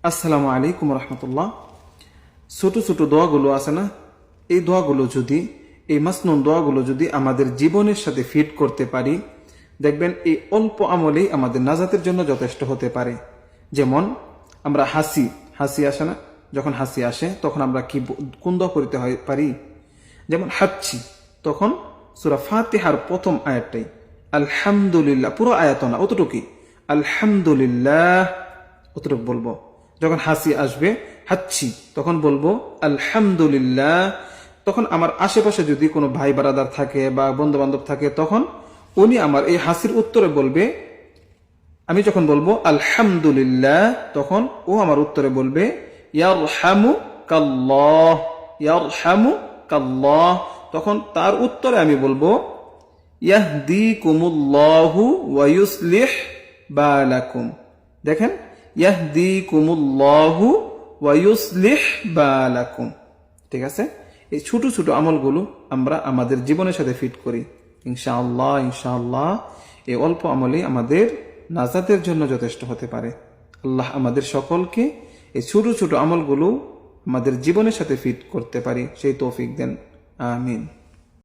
আসসালামু আলাইকুম রহমতুল্লাহ। ছোট ছোট দোয়াগুলো আছে না, এই দোয়াগুলো যদি, এই মাসনুন দোয়াগুলো যদি আমাদের জীবনের সাথে ফিট করতে পারি, দেখবেন এই অল্প আমলেই আমাদের নাজাতের জন্য যথেষ্ট হতে পারে। যেমন আমরা হাসি আসে না, যখন হাসি আসে তখন আমরা কোন দোয়া করতে পারি? যেমন হাঁচছি, তখন সূরা ফাতিহার প্রথম আয়াতটাই আলহামদুলিল্লাহ, পুরো আয়াত না, অতটুকুই আলহামদুলিল্লাহ, অতটুকু বলবো। যখন হাসি আসবে, হাঁচছি, তখন বলবো আলহামদুলিল্লাহ। তখন আমার আশেপাশে যদি কোনো ভাই বারাদার থাকে বা বন্ধু বান্ধব থাকে, তখন উনি আমার এই হাসির উত্তরে বলবে, আমি যখন বলবো আলহামদুলিল্লাহ, তখন ও আমার উত্তরে বলবে ইয়ারহামুকাল্লাহ, ইয়ারহামুকাল্লাহ। তখন তার উত্তরে আমি বলবো ইয়াহদিকুমুল্লাহু ওয়া ইউসলিহ বালাকুম। দেখেন, ইয়াহদিকুমুল্লাহু ওয়া ইউসলিহ বালাকুম। ঠিক আছে, এই ছোট ছোট আমলগুলো আমরা আমাদের জীবনের সাথে ফিট করি, ইনশাআল্লাহ ইনশাআল্লাহ এই অল্প আমলই আমাদের নাজাতের জন্য যথেষ্ট হতে পারে। আল্লাহ আমাদের সকলকে এই ছোট ছোট আমলগুলো আমাদের জীবনের সাথে ফিট করতে পারি সেই তৌফিক দেন, আমিন।